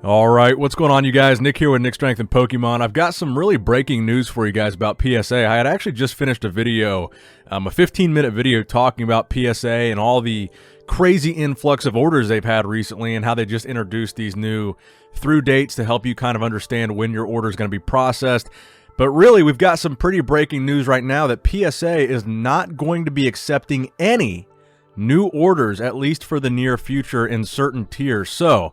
All right, what's going on, you guys? Nick here with Nick Strength and Pokemon. I've got some really breaking news for you guys about PSA. I had actually just finished a video, a 15-minute video talking about PSA and all the crazy influx of orders they've had recently and how they just introduced these new through dates to help you kind of understand when your order is going to be processed. But really, we've got some pretty breaking news right now that PSA is not going to be accepting any new orders, at least for the near future, in certain tiers. So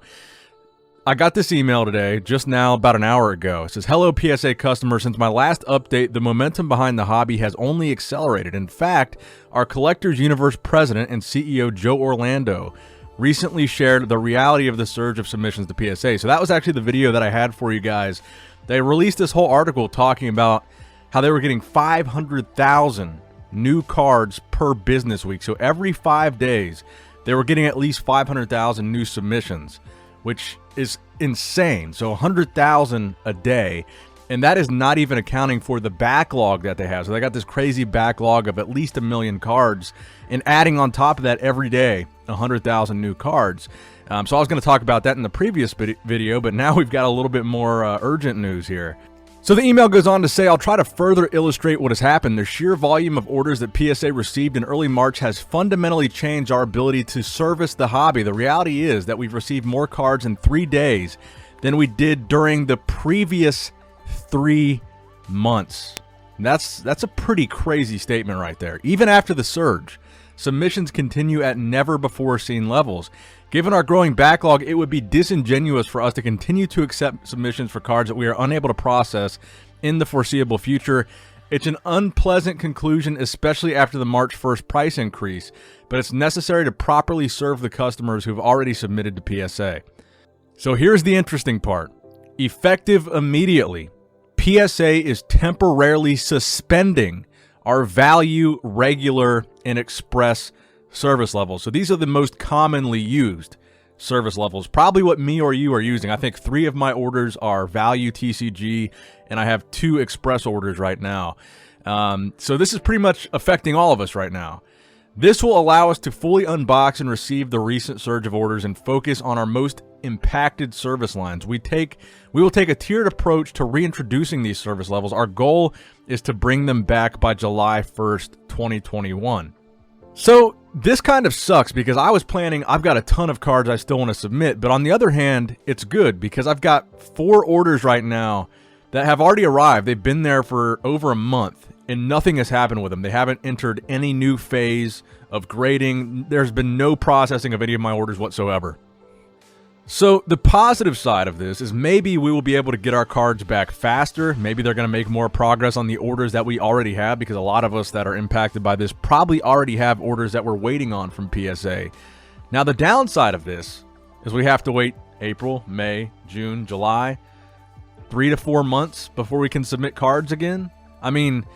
I got this email today, just now, about an hour ago. It says, "Hello, PSA customer. Since my last update, the momentum behind the hobby has only accelerated. In fact, our Collectors Universe president and CEO, Joe Orlando, recently shared the reality of the surge of submissions to PSA." So that was actually the video that I had for you guys. They released this whole article talking about how they were getting 500,000 new cards per business week. So every 5 days, they were getting at least 500,000 new submissions, which is insane. So 100,000 a day, and that is not even accounting for the backlog that they have. So they got this crazy backlog of at least 1 million cards, and adding on top of that every day 100,000 new cards. So I was going to talk about that in the previous video, but now we've got a little bit more urgent news here. So the email goes on to say, "I'll try to further illustrate what has happened. The sheer volume of orders that PSA received in early March has fundamentally changed our ability to service the hobby. The reality is that we've received more cards in 3 days than we did during the previous 3 months." That's a pretty crazy statement right there. Even after the surge, submissions continue at never-before-seen levels. Given our growing backlog, it would be disingenuous for us to continue to accept submissions for cards that we are unable to process in the foreseeable future. It's an unpleasant conclusion, especially after the March 1st price increase, but it's necessary to properly serve the customers who've already submitted to PSA. So here's the interesting part. Effective immediately, PSA is temporarily suspending our value, regular, and express service levels. So these are the most commonly used service levels, probably what me or you are using. I think 3 of my orders are value TCG, and I have 2 express orders right now. So this is pretty much affecting all of us right now. This will allow us to fully unbox and receive the recent surge of orders and focus on our most impacted service lines. We will take a tiered approach to reintroducing these service levels. Our goal is to bring them back by July 1st, 2021. So this kind of sucks because I was planning, I've got a ton of cards I still want to submit, but on the other hand, it's good because I've got 4 orders right now that have already arrived. They've been there for over a month and nothing has happened with them. They haven't entered any new phase of grading. There's been no processing of any of my orders whatsoever. So the positive side of this is maybe we will be able to get our cards back faster. Maybe they're going to make more progress on the orders that we already have, because a lot of us that are impacted by this probably already have orders that we're waiting on from PSA. Now the downside of this is we have to wait April, May, June, July, 3 to 4 months before we can submit cards again. I mean,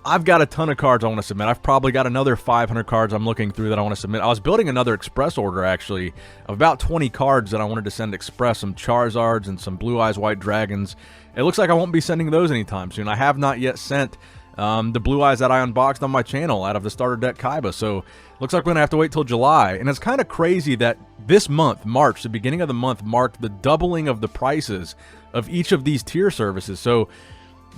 I've got a ton of cards I want to submit. I've probably got another 500 cards I'm looking through that I want to submit. I was building another express order, actually, of about 20 cards that I wanted to send express, some Charizards and some Blue Eyes White Dragons. It looks like I won't be sending those anytime soon. I have not yet sent the Blue Eyes that I unboxed on my channel out of the starter deck Kaiba, so looks like we're going to have to wait till July. And it's kind of crazy that this month, March, the beginning of the month, marked the doubling of the prices of each of these tier services. So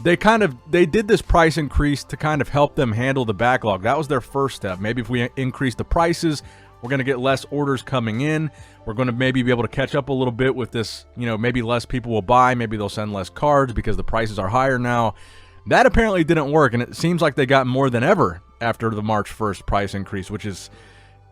they did this price increase to kind of help them handle the backlog. That was their first step. Maybe if we increase the prices, we're going to get less orders coming in. We're going to maybe be able to catch up a little bit with this, maybe less people will buy. Maybe they'll send less cards because the prices are higher now. That apparently didn't work, and it seems like they got more than ever after the March 1st price increase, which is,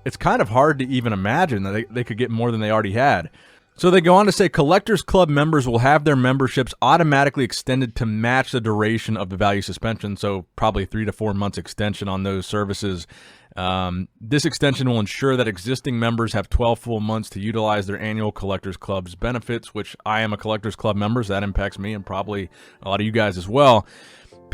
it's kind of hard to even imagine that they could get more than they already had. So they go on to say Collectors Club members will have their memberships automatically extended to match the duration of the value suspension, so probably 3 to 4 months extension on those services. This extension will ensure that existing members have 12 full months to utilize their annual Collectors Club's benefits, which I am a Collectors Club member, so that impacts me and probably a lot of you guys as well.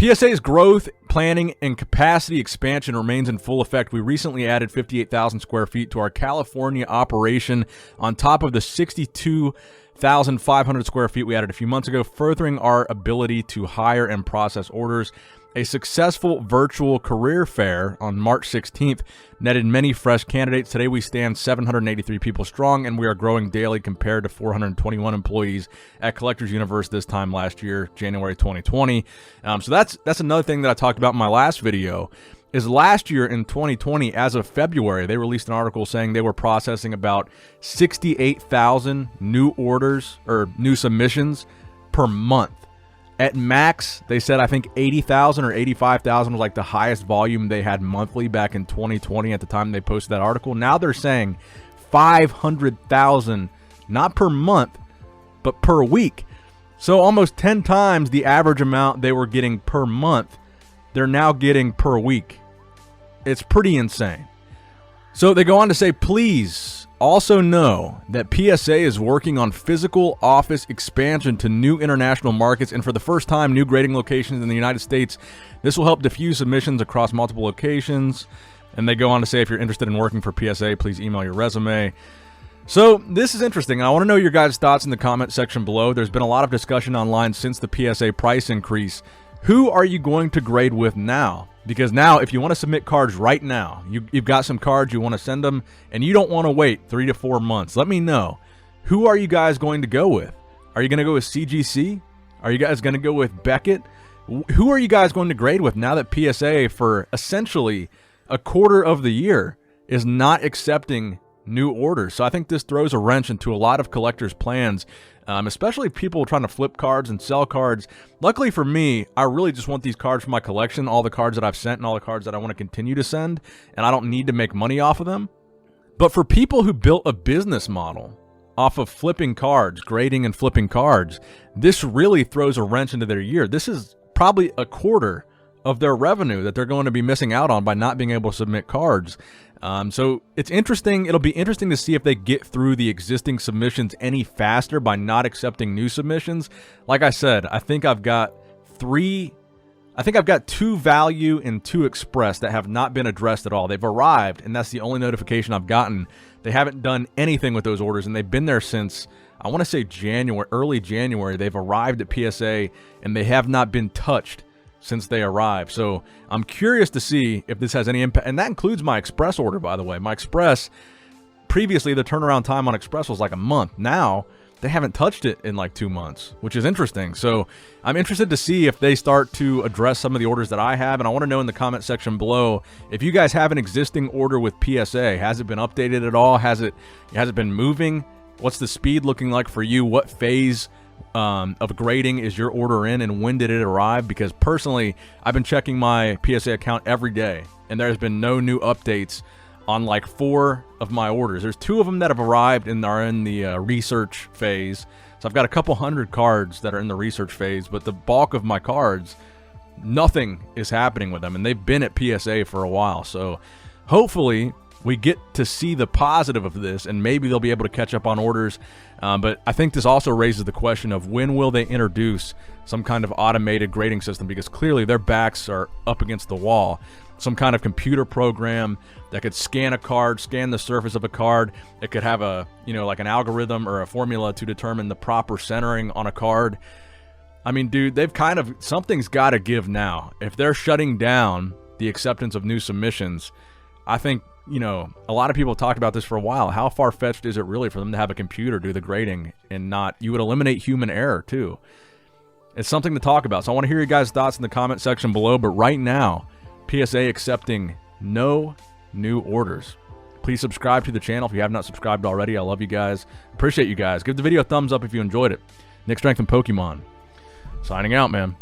PSA's growth, planning, and capacity expansion remains in full effect. We recently added 58,000 square feet to our California operation on top of the 62 1,500 square feet we added a few months ago, furthering our ability to hire and process orders. A successful virtual career fair on March 16th netted many fresh candidates. Today we stand 783 people strong, and we are growing daily compared to 421 employees at Collectors Universe this time last year, January 2020. So that's another thing that I talked about in my last video. Is last year in 2020, as of February, they released an article saying they were processing about 68,000 new orders or new submissions per month. At max, they said I think 80,000 or 85,000 was like the highest volume they had monthly back in 2020 at the time they posted that article. Now they're saying 500,000, not per month, but per week. So almost 10 times the average amount they were getting per month, they're now getting per week. It's pretty insane. So they go on to say, please also know that PSA is working on physical office expansion to new international markets, and for the first time, new grading locations in the United States. This will help diffuse submissions across multiple locations. And they go on to say, if you're interested in working for PSA, please email your resume. So this is interesting, and I want to know your guys' thoughts in the comment section below. There's been a lot of discussion online since the PSA price increase. Who are you going to grade with now? Because now, if you want to submit cards right now, you've got some cards, you want to send them, and you don't want to wait 3 to 4 months, let me know. Who are you guys going to go with? Are you going to go with CGC? Are you guys going to go with Beckett? Who are you guys going to grade with now that PSA, for essentially a quarter of the year, is not accepting new orders? So I think this throws a wrench into a lot of collectors' plans, especially people trying to flip cards and sell cards. Luckily for me, I really just want these cards for my collection, all the cards that I've sent and all the cards that I want to continue to send, and I don't need to make money off of them. But for people who built a business model off of flipping cards, grading and flipping cards, this really throws a wrench into their year. This is probably a quarter of their revenue that they're going to be missing out on by not being able to submit cards. So it's interesting. It'll be interesting to see if they get through the existing submissions any faster by not accepting new submissions. Like I said, I think I've got 2 value and 2 express that have not been addressed at all. They've arrived, and that's the only notification I've gotten. They haven't done anything with those orders, and they've been there since, I want to say January, early January. They've arrived at PSA, and they have not been touched since they arrived. So I'm curious to see if this has any impact, and that includes my Express order, by the way. My Express, previously the turnaround time on Express was like a month. Now they haven't touched it in like 2 months, which is interesting. So I'm interested to see if they start to address some of the orders that I have, and I want to know in the comment section below if you guys have an existing order with PSA. Has it been updated at all? Has it been moving? What's the speed looking like for you? What phase of grading is your order in, and when did it arrive? Because personally, I've been checking my PSA account every day, and there's been no new updates on like 4 of my orders. There's 2 of them that have arrived and are in the research phase. So I've got a couple hundred cards that are in the research phase, but the bulk of my cards, nothing is happening with them, and they've been at PSA for a while. So hopefully we get to see the positive of this, and maybe they'll be able to catch up on orders. But I think this also raises the question of when will they introduce some kind of automated grading system, because clearly their backs are up against the wall. Some kind of computer program that could scan a card, scan the surface of a card. It could have a, like an algorithm or a formula to determine the proper centering on a card. I mean, dude, something's got to give now. If they're shutting down the acceptance of new submissions, I think, a lot of people talked about this for a while. How far-fetched is it really for them to have a computer do the grading and not? You would eliminate human error too. It's something to talk about. So I want to hear your guys' thoughts in the comment section below. But right now, PSA accepting no new orders. Please subscribe to the channel if you have not subscribed already. I love you guys. Appreciate you guys. Give the video a thumbs up if you enjoyed it. Nick Strength and Pokemon. Signing out, man.